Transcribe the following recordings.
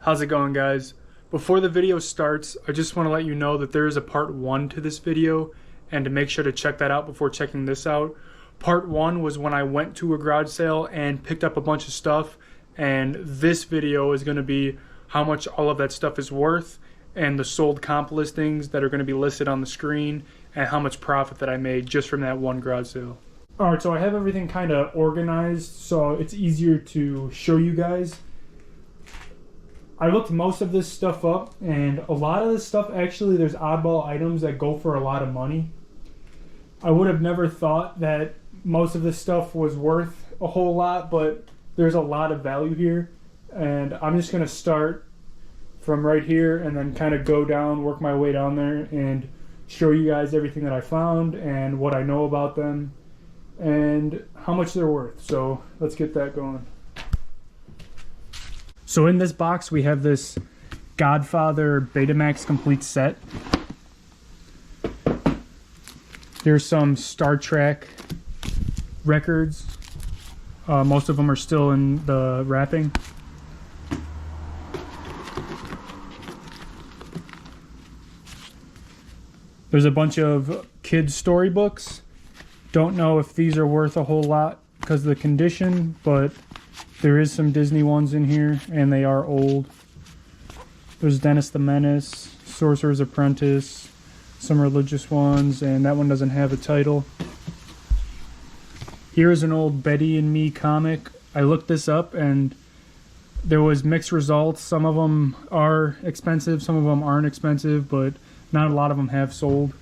How's it going, guys? Before the video starts, I just want to let you know that there is a part 1 to this video, and to make sure to check that out before checking this out. Part 1 was when I went to a garage sale and picked up a bunch of stuff, and this video is going to be how much all of that stuff is worth and the sold comp listings that are going to be listed on the screen and how much profit that I made just from that one garage sale. Alright, so I have everything kind of organized so it's easier to show you guys. I looked most of this stuff up, and a lot of this stuff, actually, there's oddball items that go for a lot of money. I would have never thought that most of this stuff was worth a whole lot, but there's a lot of value here. And I'm just going to start from right here and then kind of go down, work my way down there, and show you guys everything that I found and what I know about them and how much they're worth. So let's get that going. So in this box we have this Godfather Betamax complete set. There's some Star Trek records. Most of them are still in the wrapping. There's a bunch of kids' storybooks. Don't know if these are worth a whole lot because of the condition, but there is some Disney ones in here, and they are old. There's Dennis the Menace, Sorcerer's Apprentice, some religious ones, and that one doesn't have a title. Here is an old Betty and Me comic. I looked this up, and there was mixed results. Some of them are expensive, some of them aren't expensive, but not a lot of them have sold.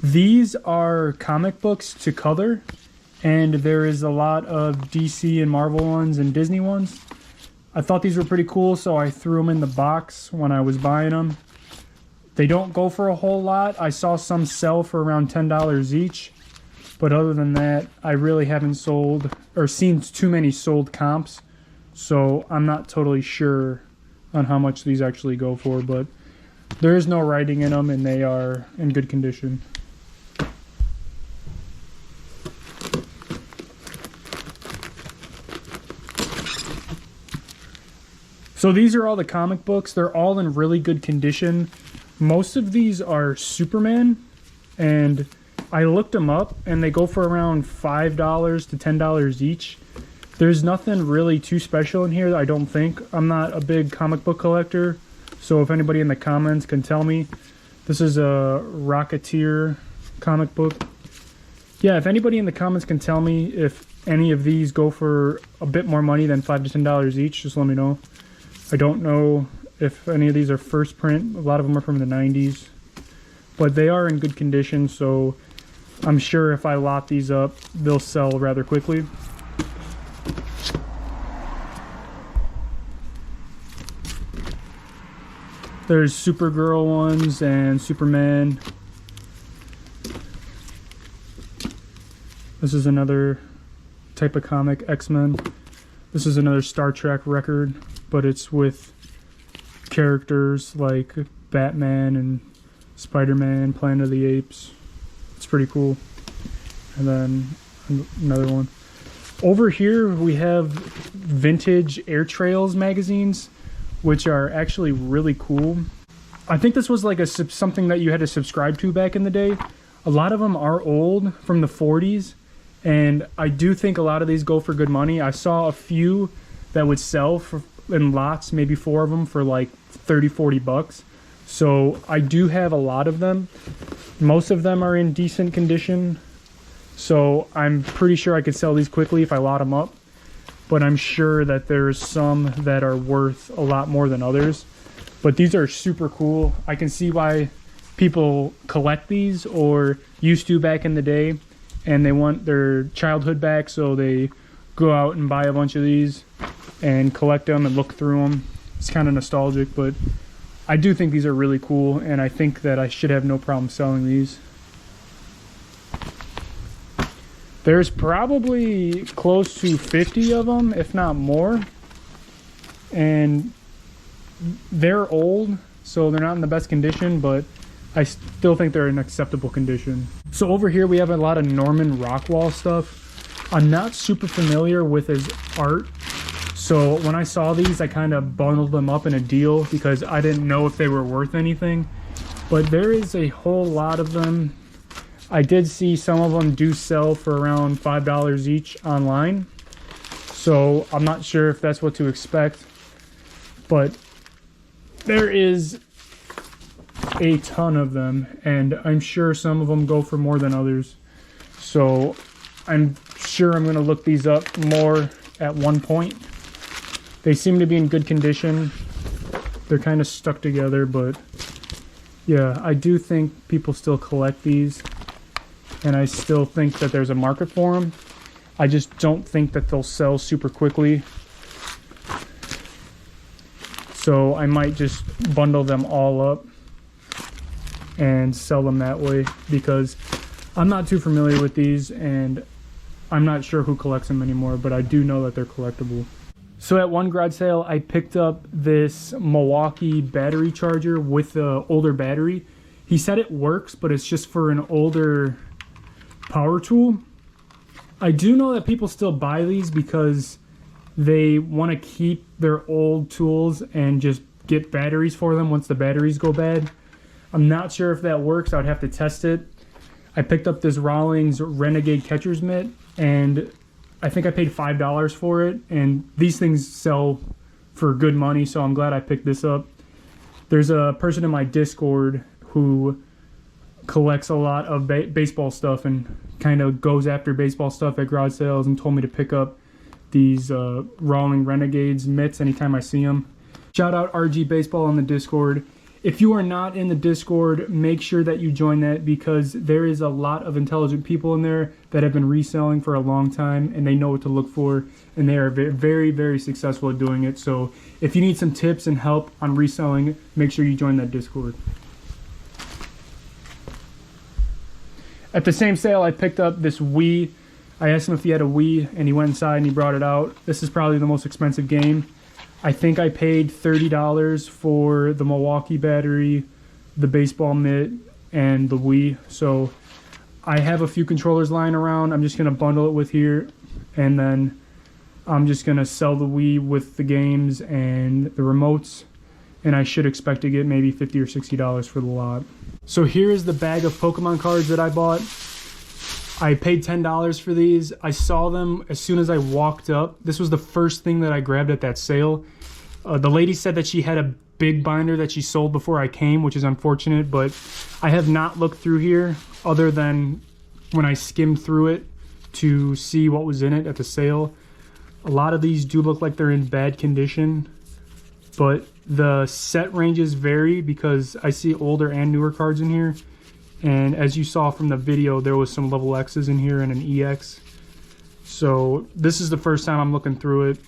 These are comic books to color, and there is a lot of DC and Marvel ones and Disney ones. I thought these were pretty cool, so I threw them in the box when I was buying them. They don't go for a whole lot. I saw some sell for around $10 each, but other than that, I really haven't sold or seen too many sold comps, so I'm not totally sure on how much these actually go for, but there is no writing in them and they are in good condition. So these are all the comic books. They're all in really good condition. Most of these are Superman, and I looked them up, and they go for around $5 to $10 each. There's nothing really too special in here, I don't think. I'm not a big comic book collector, so if anybody in the comments can tell me. This is a Rocketeer comic book. Yeah, if anybody in the comments can tell me if any of these go for a bit more money than $5 to $10 each, just let me know. I don't know if any of these are first print. A lot of them are from the 90s. But they are in good condition, so I'm sure if I lot these up, they'll sell rather quickly. There's Supergirl ones and Superman. This is another type of comic, X-Men. This is another Star Trek record, but it's with characters like Batman and Spider-Man, Planet of the Apes. It's pretty cool. And then another one. Over here we have vintage Air Trails magazines, which are actually really cool. I think this was like something that you had to subscribe to back in the day. A lot of them are old, from the 40s, and I do think a lot of these go for good money. I saw a few that would sell for in lots, maybe 4 of them for like 30-40 bucks. So I do have a lot of them. Most of them are in decent condition, so I'm pretty sure I could sell these quickly if I lot them up, but I'm sure that there's some that are worth a lot more than others. But these are super cool. I can see why people collect these or used to back in the day, and they want their childhood back, so they go out and buy a bunch of these and collect them and look through them. It's kind of nostalgic, but I do think these are really cool, and I think that I should have no problem selling these. There's probably close to 50 of them, if not more, and they're old, so they're not in the best condition, but I still think they're in acceptable condition. So over here we have a lot of Norman Rockwell stuff. I'm not super familiar with his art, so when I saw these I kind of bundled them up in a deal because I didn't know if they were worth anything. But there is a whole lot of them. I did see some of them do sell for around $5 each online, so I'm not sure if that's what to expect, but there is a ton of them, and I'm sure some of them go for more than others. So I'm sure I'm going to look these up more at one point. They seem to be in good condition. They're kind of stuck together, but yeah, I do think people still collect these, and I still think that there's a market for them. I just don't think that they'll sell super quickly. So I might just bundle them all up and sell them that way, because I'm not too familiar with these and I'm not sure who collects them anymore, but I do know that they're collectible. So at one garage sale, I picked up this Milwaukee battery charger with the older battery. He said it works, but it's just for an older power tool. I do know that people still buy these because they want to keep their old tools and just get batteries for them once the batteries go bad. I'm not sure if that works. I would have to test it. I picked up this Rawlings Renegade catcher's mitt, and I think I paid $5 for it, and these things sell for good money, so I'm glad I picked this up. There's a person in my Discord who collects a lot of baseball stuff and kind of goes after baseball stuff at garage sales, and told me to pick up these Rawlings Renegades mitts anytime I see them. Shout out RG Baseball on the Discord. If you are not in the Discord, make sure that you join that, because there is a lot of intelligent people in there that have been reselling for a long time, and they know what to look for, and they are very, very successful at doing it. So if you need some tips and help on reselling, make sure you join that Discord. At the same sale, I picked up this Wii. I asked him if he had a Wii, and he went inside and he brought it out. This is probably the most expensive game. I think I paid $30 for the Milwaukee battery, the baseball mitt, and the Wii. So I have a few controllers lying around. I'm just going to bundle it with here, and then I'm just going to sell the Wii with the games and the remotes, and I should expect to get maybe $50 or $60 for the lot. So here is the bag of Pokemon cards that I bought. I paid $10 for these. I saw them as soon as I walked up. This was the first thing that I grabbed at that sale. The lady said that she had a big binder that she sold before I came, which is unfortunate, but I have not looked through here other than when I skimmed through it to see what was in it at the sale. A lot of these do look like they're in bad condition, but the set ranges vary because I see older and newer cards in here. And as you saw from the video, there was some level X's in here and an EX. So this is the first time I'm looking through it.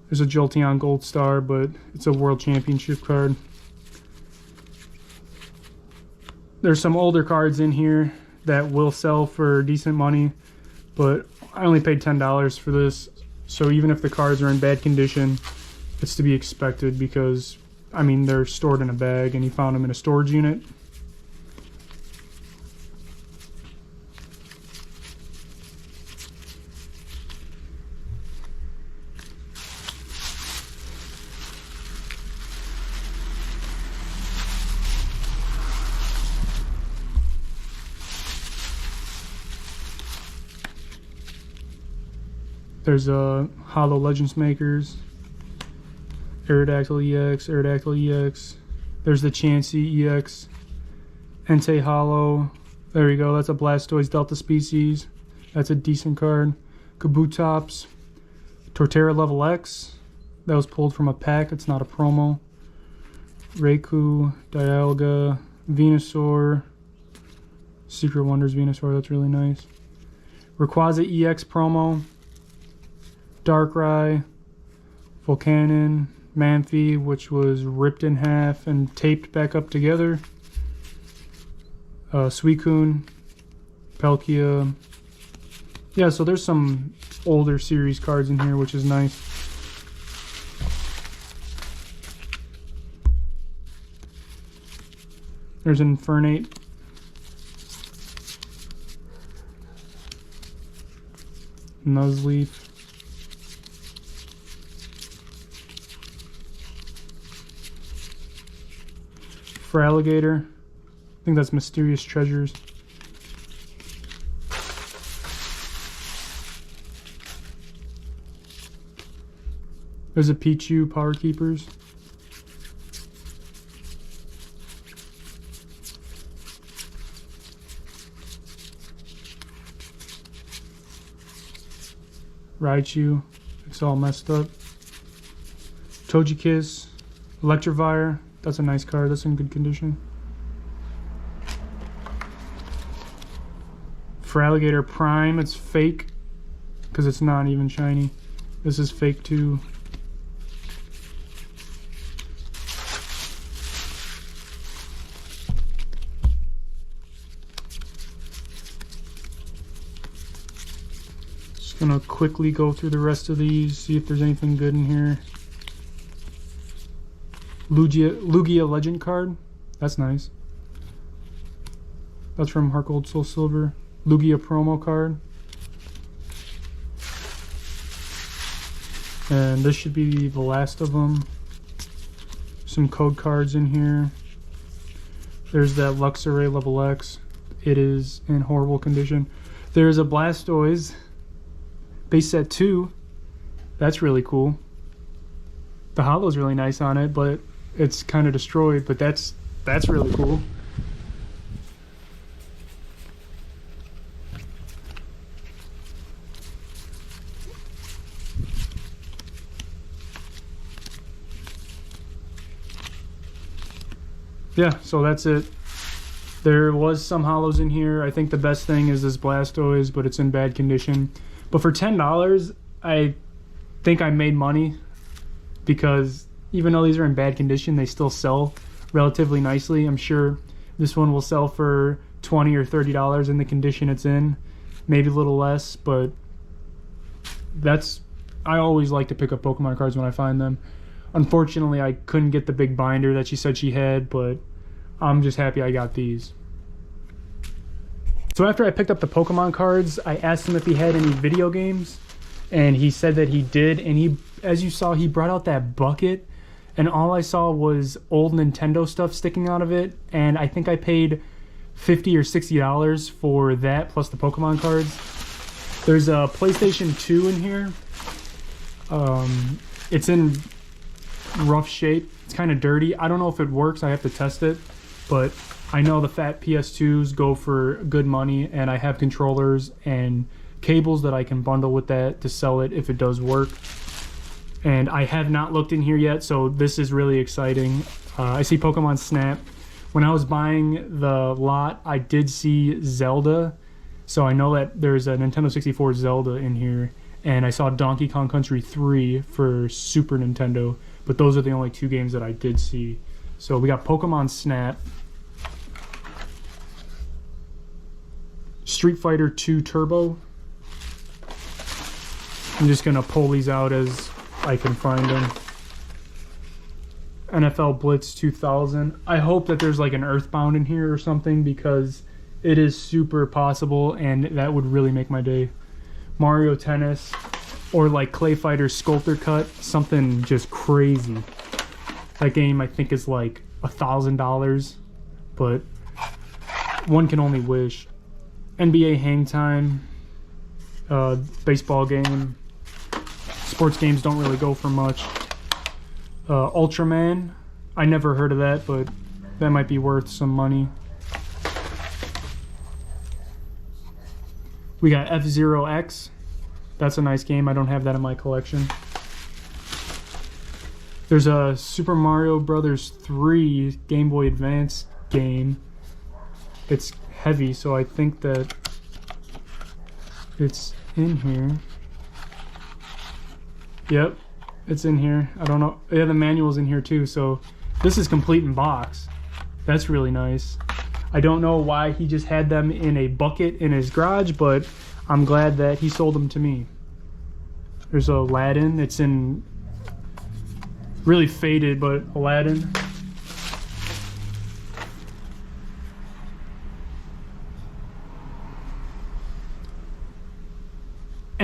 There's a Jolteon Gold Star, but it's a World Championship card. There's some older cards in here that will sell for decent money, but I only paid $10 for this. So even if the cards are in bad condition, it's to be expected because, I mean, they're stored in a bag and you found them in a storage unit. There's a Holo Legends Makers, Aerodactyl EX, Aerodactyl EX. There's the Chansey EX, Entei Holo. There you go, that's a Blastoise Delta Species. That's a decent card. Kabutops, Torterra Level X. That was pulled from a pack, it's not a promo. Raikou, Dialga, Venusaur, Secret Wonders Venusaur, that's really nice. Rayquaza EX promo. Darkrai, Volcanon, Manphy, which was ripped in half and taped back up together. Suicune, Palkia. Yeah, so there's some older series cards in here, which is nice. There's an Infernape. Nuzleaf. Fraligator. I think that's Mysterious Treasures. There's a Pichu Power Keepers. Raichu. It's all messed up. Togekiss. Electivire. That's a nice card. That's in good condition. Fraligator Prime. It's fake because it's not even shiny. This is fake too. Just gonna quickly go through the rest of these, see if there's anything good in here. Lugia Legend card. That's nice. That's from Heart Gold Soul Silver. Lugia promo card. And this should be the last of them. Some code cards in here. There's that Luxray Level X. It is in horrible condition. There's a Blastoise base set 2. That's really cool. The holo's really nice on it, but it's kind of destroyed, but that's really cool. Yeah, so that's it. There was some holos in here. I think the best thing is this Blastoise, but it's in bad condition. But for $10, I think I made money because even though these are in bad condition, they still sell relatively nicely. I'm sure this one will sell for $20 or $30 in the condition it's in, maybe a little less, but I always like to pick up Pokemon cards when I find them. Unfortunately, I couldn't get the big binder that she said she had, but I'm just happy I got these. So after I picked up the Pokemon cards, I asked him if he had any video games, and he said that he did, and he, as you saw, he brought out that bucket, and all I saw was old Nintendo stuff sticking out of it, and I think I paid $50 or $60 for that plus the Pokemon cards. There's a PlayStation 2 in here. It's in rough shape. It's kind of dirty. I don't know if it works. I have to test it, but I know the fat PS2s go for good money, and I have controllers and cables that I can bundle with that to sell it if it does work. And I have not looked in here yet, so this is really exciting. I see Pokemon Snap. When I was buying the lot, I did see Zelda, so I know that there's a Nintendo 64 Zelda in here, and I saw Donkey Kong Country 3 for Super Nintendo, but those are the only two games that I did see. So we got Pokemon Snap, Street Fighter 2 Turbo. I'm just gonna pull these out as I can find them. NFL Blitz 2000. I hope that there's like an Earthbound in here or something, because it is super possible and that would really make my day. Mario Tennis, or like Clay Fighter Sculptor Cut, something just crazy. That game I think is like $1,000, but one can only wish. NBA Hang Time, baseball game. Sports games don't really go for much. Ultraman, I never heard of that, but that might be worth some money. We got F-Zero X. That's a nice game. I don't have that in my collection. There's a Super Mario Brothers 3 Game Boy Advance game. It's heavy, so I think that it's in here. Yep, it's in here. I don't know. Yeah, the manual's in here too, so this is complete in box. That's really nice. I don't know why he just had them in a bucket in his garage, but I'm glad that he sold them to me. There's Aladdin. It's in really faded, but Aladdin.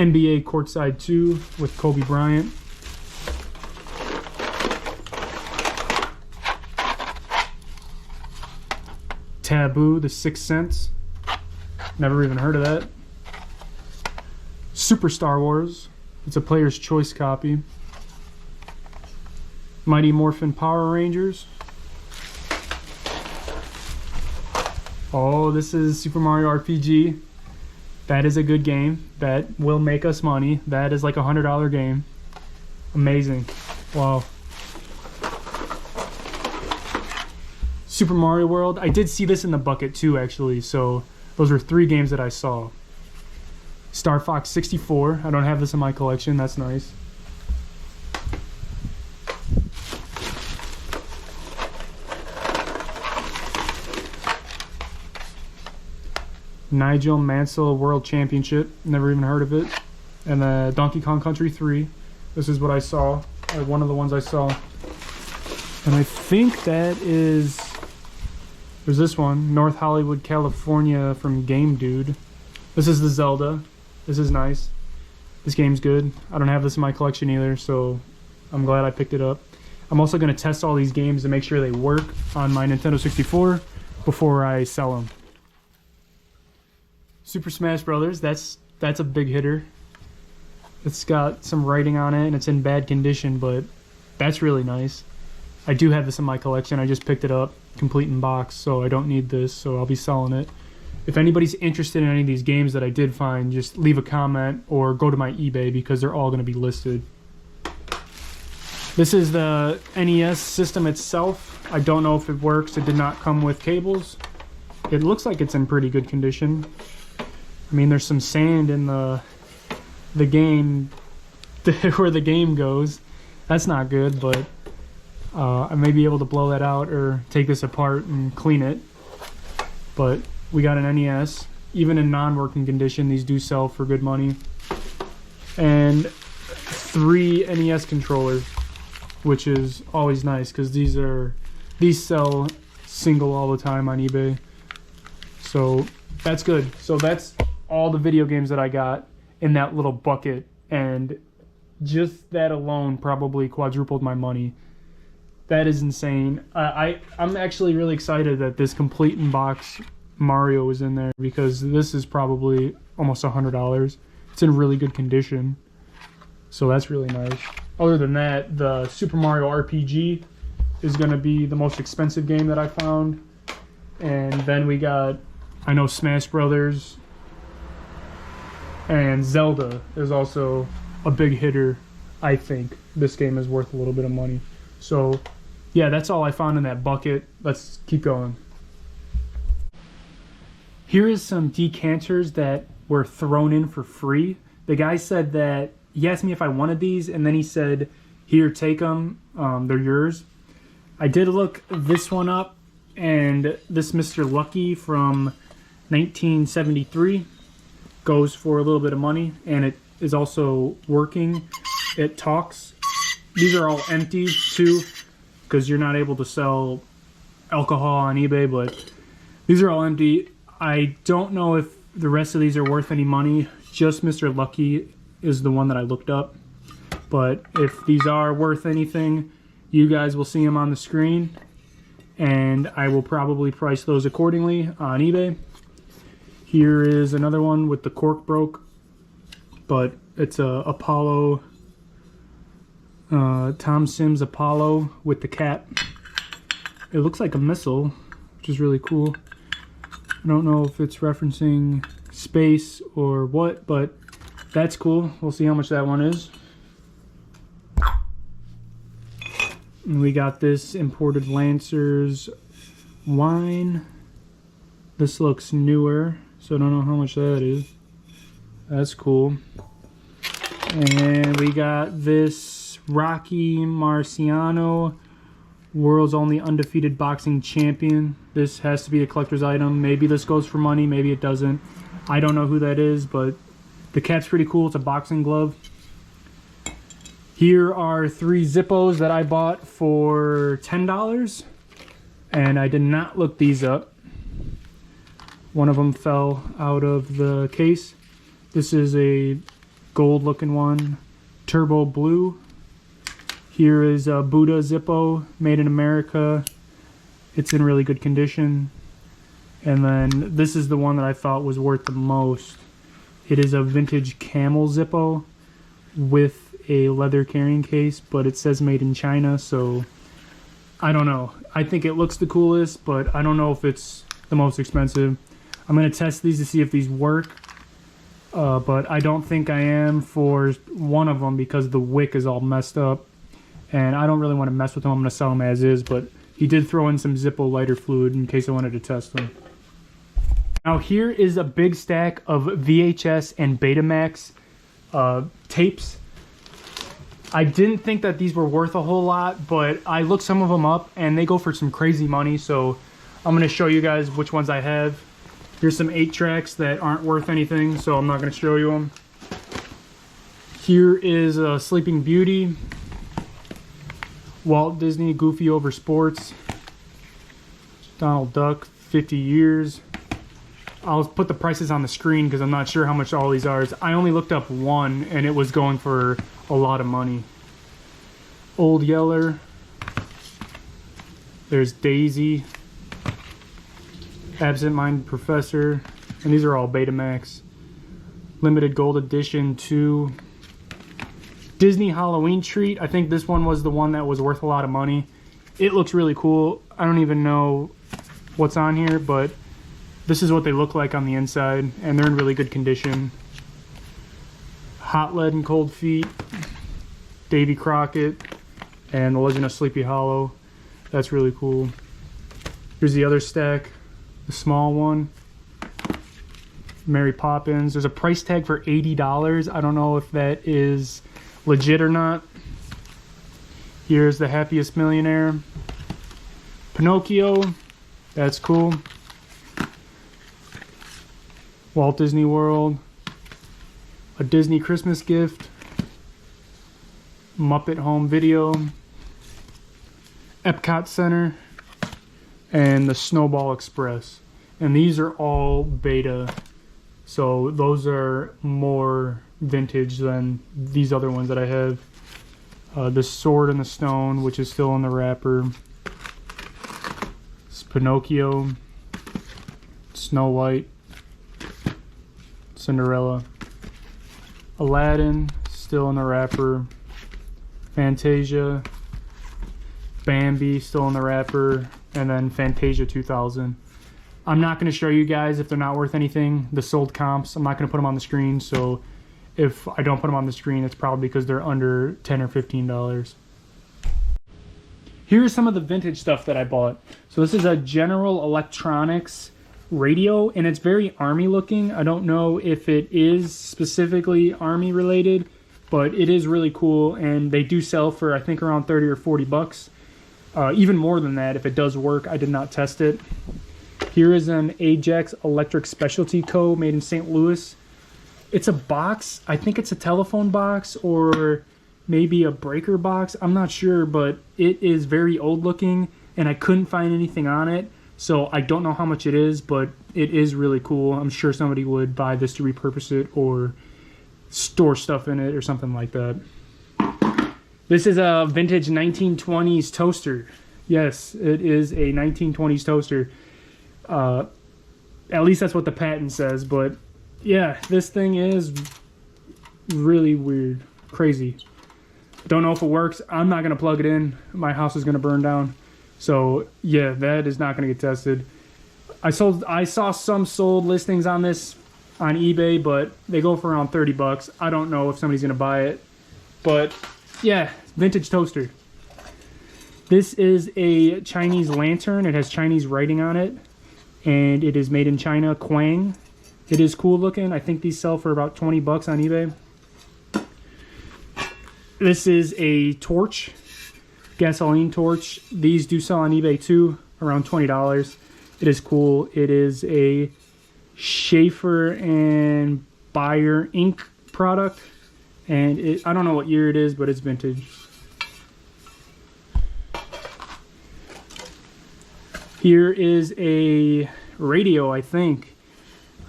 NBA Courtside 2 with Kobe Bryant. Taboo, The Sixth Sense. Never even heard of that. Super Star Wars. It's a player's choice copy. Mighty Morphin Power Rangers. Oh, this is Super Mario RPG. That is a good game. That will make us money. That is like a $100 game. Amazing. Wow. Super Mario World. I did see this in the bucket too, actually. So those were 3 games that I saw. Star Fox 64. I don't have this in my collection. That's nice. Nigel Mansell World Championship. Never even heard of it. And Donkey Kong Country 3. This is what I saw. Or one of the ones I saw. And I think that is... There's this one. North Hollywood, California from Game Dude. This is the Zelda. This is nice. This game's good. I don't have this in my collection either, so I'm glad I picked it up. I'm also going to test all these games to make sure they work on my Nintendo 64 before I sell them. Super Smash Brothers, that's a big hitter. It's got some writing on it and it's in bad condition, but that's really nice. I do have this in my collection. I just picked it up, complete in box, so I don't need this, so I'll be selling it. If anybody's interested in any of these games that I did find, just leave a comment or go to my eBay because they're all going to be listed. This is the NES system itself. I don't know if it works. It did not come with cables. It looks like it's in pretty good condition. I mean, there's some sand in the game where the game goes. That's not good, but I may be able to blow that out or take this apart and clean it. But we got an NES. Even in non-working condition, these do sell for good money. And 3 NES controllers, which is always nice because these sell single all the time on eBay. So that's good. So that's all the video games that I got in that little bucket, and just that alone probably quadrupled my money. That is insane. I'm actually really excited that this complete in box Mario is in there because this is probably almost $100. It's in really good condition, so that's really nice. Other than that, the Super Mario RPG is going to be the most expensive game that I found, and then we got, I know, Smash Brothers, and Zelda is also a big hitter. I think this game is worth a little bit of money. So yeah, that's all I found in that bucket. Let's keep going. Here is some decanters that were thrown in for free. The guy said that he asked me if I wanted these, and then he said, here, take them, they're yours. I did look this one up, and this Mr. Lucky from 1973 goes for a little bit of money, and it is also working. It talks. These are all empty too, because you're not able to sell alcohol on eBay, but these are all empty. I don't know if the rest of these are worth any money. Just Mr. Lucky is the one that I looked up, but if these are worth anything, you guys will see them on the screen, and I will probably price those accordingly on eBay. Here is another one with the cork broke, but it's a Apollo, Tom Sims Apollo with the cap. It looks like a missile, which is really cool. I don't know if it's referencing space or what, but that's cool. We'll see how much that one is. And we got this imported Lancers wine. This looks newer, so I don't know how much that is. That's cool. And we got this Rocky Marciano, world's only undefeated boxing champion. This has to be a collector's item. Maybe this goes for money, maybe it doesn't. I don't know who that is, but the cap's pretty cool. It's a boxing glove. Here are 3 Zippos that I bought for $10, and I did not look these up. One of them fell out of the case. This is a gold looking one. Turbo blue. Here is a Buddha Zippo, made in America. It's in really good condition. And then this is the one that I thought was worth the most. It is a vintage camel Zippo with a leather carrying case, but it says made in China, so I don't know. I think it looks the coolest, but I don't know if it's the most expensive. I'm going to test these to see if these work, but I don't think I am for one of them because the wick is all messed up, and I don't really want to mess with them. I'm going to sell them as is, but he did throw in some Zippo lighter fluid in case I wanted to test them. Now here is a big stack of VHS and Betamax tapes. I didn't think that these were worth a whole lot, but I looked some of them up and they go for some crazy money, so I'm going to show you guys which ones I have. Here's some 8-tracks that aren't worth anything, so I'm not going to show you them. Here is Sleeping Beauty, Walt Disney Goofy Over Sports, Donald Duck 50 Years. I'll put the prices on the screen because I'm not sure how much all these are. I only looked up one and it was going for a lot of money. Old Yeller. There's Daisy. Absent Minded Professor. And these are all Betamax. Limited Gold Edition 2. Disney Halloween Treat. I think this one was the one that was worth a lot of money. It looks really cool. I don't even know what's on here, but this is what they look like on the inside, and they're in really good condition. Hot Lead and Cold Feet, Davy Crockett, and The Legend of Sleepy Hollow. That's really cool. Here's the other stack, the small one. Mary Poppins. There's a price tag for $80. I don't know if that is legit or not. Here's The Happiest Millionaire. Pinocchio. That's cool. Walt Disney World, A Disney Christmas Gift, Muppet Home Video, Epcot Center, and the Snowball Express. And these are all beta, so those are more vintage than these other ones that I have. The Sword in the Stone, which is still in the wrapper. It's Pinocchio, Snow White, Cinderella, Aladdin, still in the wrapper, Fantasia, Bambi, still in the wrapper, and then Fantasia 2000. I'm not going to show you guys if they're not worth anything, the sold comps. I'm not going to put them on the screen, so if I don't put them on the screen, it's probably because they're under $10 or $15. Here's some of the vintage stuff that I bought. So this is a General Electronics radio, and it's very army looking. I don't know if it is specifically army related, but it is really cool, and they do sell for I think around 30 or 40 bucks. Even more than that if it does work. I did not test it. Here is an Ajax Electric Specialty Co. made in St. Louis. It's a box. I think it's a telephone box or maybe a breaker box. I'm not sure, but it is very old looking and I couldn't find anything on it. So I don't know how much it is, but it is really cool. I'm sure somebody would buy this to repurpose it or store stuff in it or something like that. This is a vintage 1920s toaster. Yes, it is a 1920s toaster. At least that's what the patent says, but yeah, this thing is really weird. Crazy. Don't know if it works. I'm not going to plug it in. My house is going to burn down. So yeah, that is not going to get tested. I saw some sold listings on this on eBay, but they go for around 30 bucks. I don't know if somebody's going to buy it, but yeah, vintage toaster. This is a Chinese lantern. It has Chinese writing on it, and it is made in China, Quang. It is cool looking. I think these sell for about 20 bucks on eBay. This is a torch, gasoline torch. These do sell on eBay too, around $20. It is cool. It is a Schaefer and Bayer Inc. product, and I don't know what year it is, but it's vintage. Here is a radio, I think.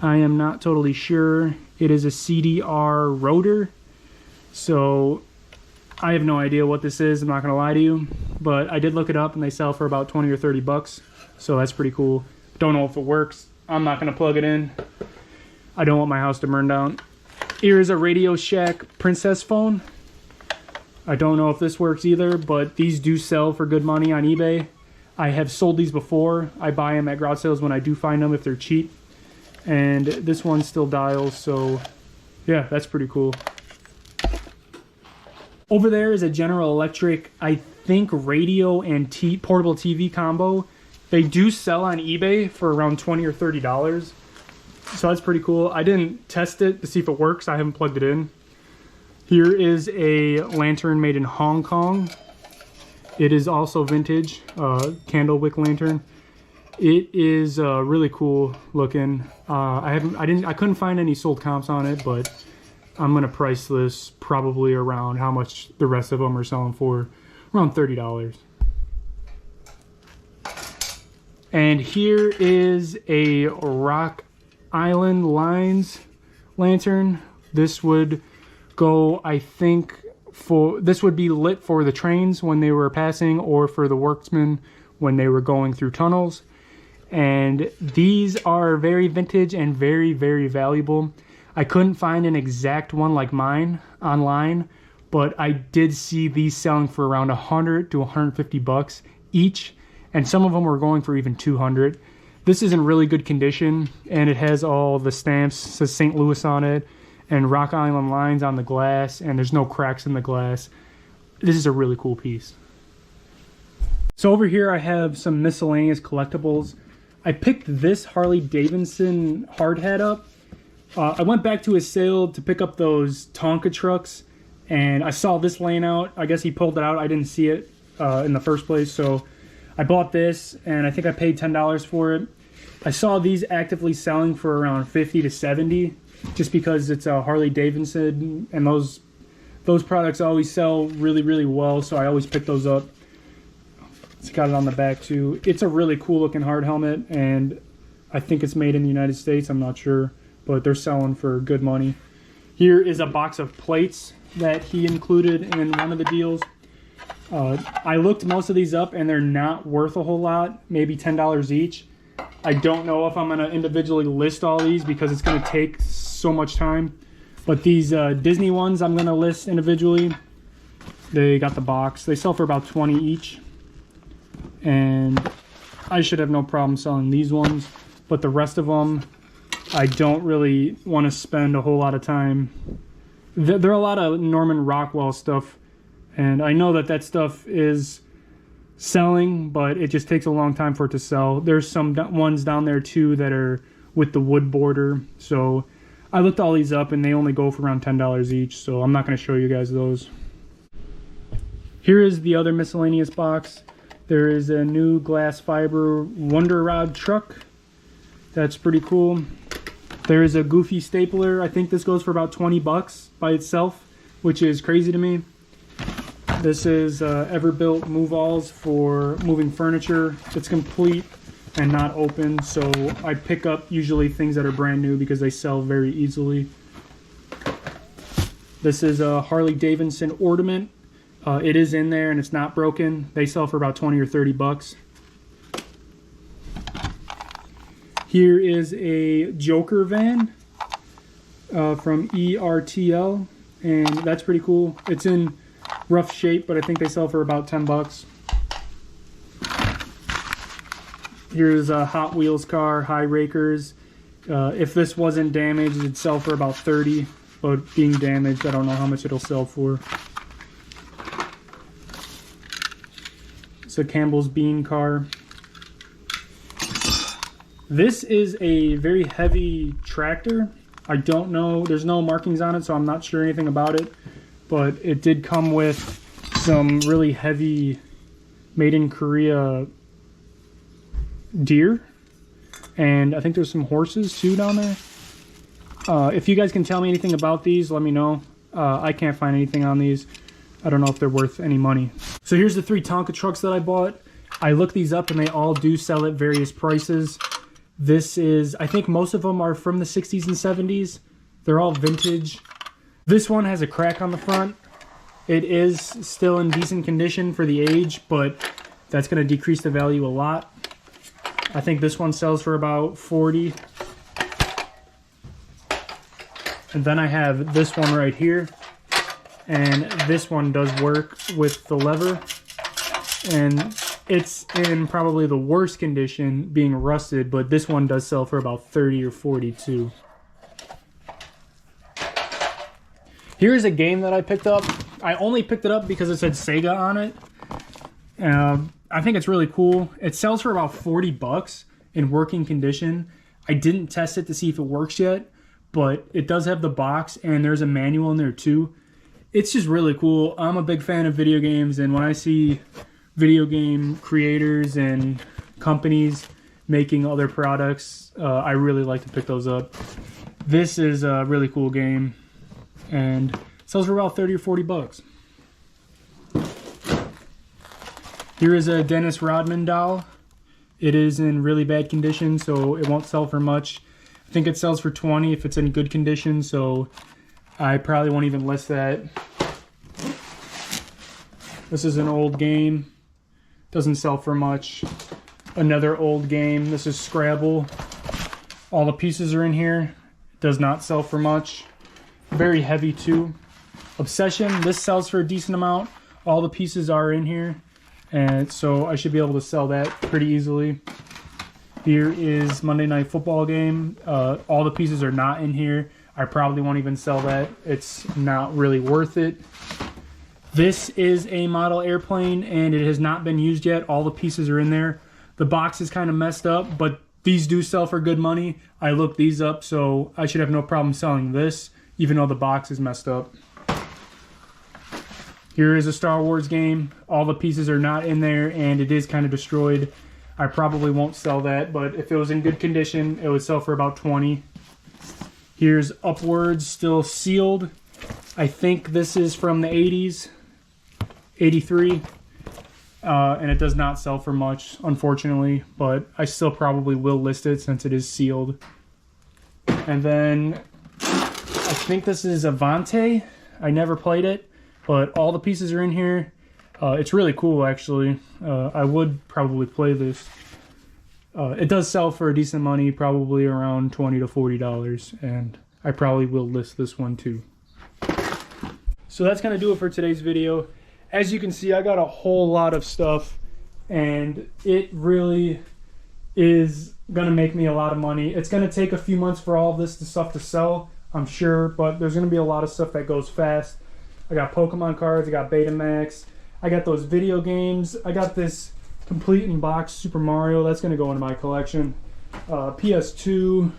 I am not totally sure. It is a CDR rotor. So I have no idea what this is, I'm not gonna lie to you. But I did look it up and they sell for about 20 or 30 bucks. So that's pretty cool. Don't know if it works. I'm not gonna plug it in. I don't want my house to burn down. Here is a Radio Shack Princess phone. I don't know if this works either, but these do sell for good money on eBay. I have sold these before. I buy them at garage sales when I do find them if they're cheap. And this one still dials, so yeah, that's pretty cool. Over there is a General Electric, I think, radio and portable TV combo. They do sell on eBay for around $20 or $30. So that's pretty cool. I didn't test it to see if it works. I haven't plugged it in. Here is a lantern made in Hong Kong. It is also vintage, candle wick lantern. It is really cool looking. I couldn't find any sold comps on it, but I'm gonna price this probably around how much the rest of them are selling for, around $30. And here is a Rock Island Lines lantern. This would go, I think, this would be lit for the trains when they were passing, or for the workmen when they were going through tunnels. And these are very vintage and very, very valuable. I couldn't find an exact one like mine online, but I did see these selling for around 100 to 150 bucks each, and some of them were going for even 200. This is in really good condition, and it has all the stamps, it says St. Louis on it, and Rock Island Lines on the glass, and there's no cracks in the glass. This is a really cool piece. So over here I have some miscellaneous collectibles. I picked this Harley Davidson hard hat up. I went back to his sale to pick up those Tonka trucks, and I saw this laying out. I guess he pulled it out. I didn't see it in the first place, so I bought this, and I think I paid $10 for it. I saw these actively selling for around 50 to 70, just because it's a Harley Davidson, and those products always sell really, really well, so I always pick those up. It's got it on the back too. It's a really cool looking hard helmet, and I think it's made in the United States. I'm not sure, but they're selling for good money. Here is a box of plates that he included in one of the deals. I looked most of these up, and they're not worth a whole lot, maybe $10 each. I don't know if I'm going to individually list all these because it's going to take so much time. But these Disney ones I'm going to list individually. They got the box. They sell for about 20 each. And I should have no problem selling these ones. But the rest of them, I don't really want to spend a whole lot of time. There are a lot of Norman Rockwell stuff. And I know that stuff is selling, but it just takes a long time for it to sell. There's some ones down there too that are with the wood border. So I looked all these up, and they only go for around $10 each. So I'm not going to show you guys those. Here is the other miscellaneous box. There is a new glass fiber Wonder Rod truck. That's pretty cool. There is a Goofy stapler. I think this goes for about 20 bucks by itself, which is crazy to me. This is Everbuilt move-alls for moving furniture. It's complete and not open, so I pick up usually things that are brand new because they sell very easily. This is a Harley Davidson ornament. It is in there and it's not broken. They sell for about 20 or 30 bucks. Here is a Joker van from ERTL, and that's pretty cool. It's in rough shape, but I think they sell for about 10 bucks. Here's a Hot Wheels car, High Rakers. If this wasn't damaged, it'd sell for about 30, but being damaged, I don't know how much it'll sell for. It's a Campbell's Bean car. This is a very heavy tractor. I don't know, there's no markings on it, so I'm not sure anything about it. But it did come with some really heavy made in Korea deer. And I think there's some horses too down there. If you guys can tell me anything about these, let me know. I can't find anything on these. I don't know if they're worth any money. So here's the 3 Tonka trucks that I bought. I looked these up and they all do sell at various prices. This is, I think most of them are from the 60s and 70s. They're all vintage. This one has a crack on the front. It is still in decent condition for the age, but that's going to decrease the value a lot. I think this one sells for about 40. And then I have this one right here. And this one does work with the lever. And it's in probably the worst condition, being rusted, but this one does sell for about 30 or 40 too. Here's a game that I picked up. I only picked it up because it said Sega on it. I think it's really cool. It sells for about 40 bucks in working condition. I didn't test it to see if it works yet, but it does have the box and there's a manual in there too. It's just really cool. I'm a big fan of video games, and when I see video game creators and companies making other products, I really like to pick those up. This is a really cool game and sells for about 30 or 40 bucks. Here is a Dennis Rodman doll. It is in really bad condition, so it won't sell for much. I think it sells for 20 if it's in good condition, so I probably won't even list that. This is an old game. Doesn't sell for much. Another old game. This is Scrabble. All the pieces are in here. Does not sell for much. Very heavy too. Obsession. This sells for a decent amount. All the pieces are in here, and so I should be able to sell that pretty easily. Here is Monday Night Football game. All the pieces are not in here. I probably won't even sell that. It's not really worth it. This is a model airplane and it has not been used yet. All the pieces are in there. The box is kind of messed up, but these do sell for good money. I looked these up, so I should have no problem selling this, even though the box is messed up. Here is a Star Wars game. All the pieces are not in there and it is kind of destroyed. I probably won't sell that, but if it was in good condition, it would sell for about 20. Here's Upwards, still sealed. I think this is from the 80s, 83. And it does not sell for much, unfortunately, but I still probably will list it since it is sealed. And then I think this is Avante. I never played it, but all the pieces are in here. It's really cool, actually. I would probably play this. It does sell for a decent money, probably around $20 to $40, and I probably will list this one too. So that's going to do it for today's video. As you can see, I got a whole lot of stuff, and it really is going to make me a lot of money. It's going to take a few months for all of this stuff to sell, I'm sure, but there's going to be a lot of stuff that goes fast. I got Pokemon cards, I got Betamax, I got those video games, I got this complete in box Super Mario, that's going to go into my collection. PS2,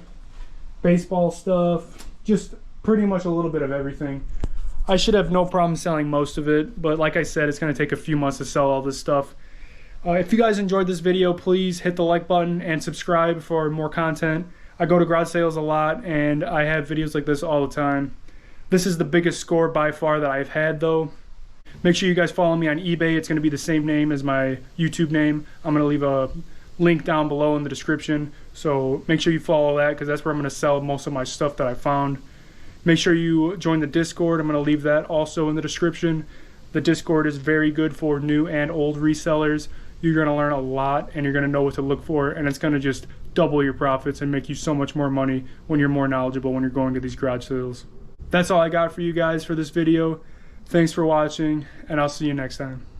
baseball stuff, just pretty much a little bit of everything. I should have no problem selling most of it, but like I said, it's going to take a few months to sell all this stuff. If you guys enjoyed this video, please hit the like button and subscribe for more content. I go to garage sales a lot, and I have videos like this all the time. This is the biggest score by far that I've had, though. Make sure you guys follow me on eBay. It's going to be the same name as my YouTube name. I'm going to leave a link down below in the description, so make sure you follow that because that's where I'm going to sell most of my stuff that I found. Make sure you join the Discord. I'm going to leave that also in the description. The Discord is very good for new and old resellers. You're going to learn a lot, and you're going to know what to look for, and it's going to just double your profits and make you so much more money when you're more knowledgeable when you're going to these garage sales. That's all I got for you guys for this video. Thanks for watching, and I'll see you next time.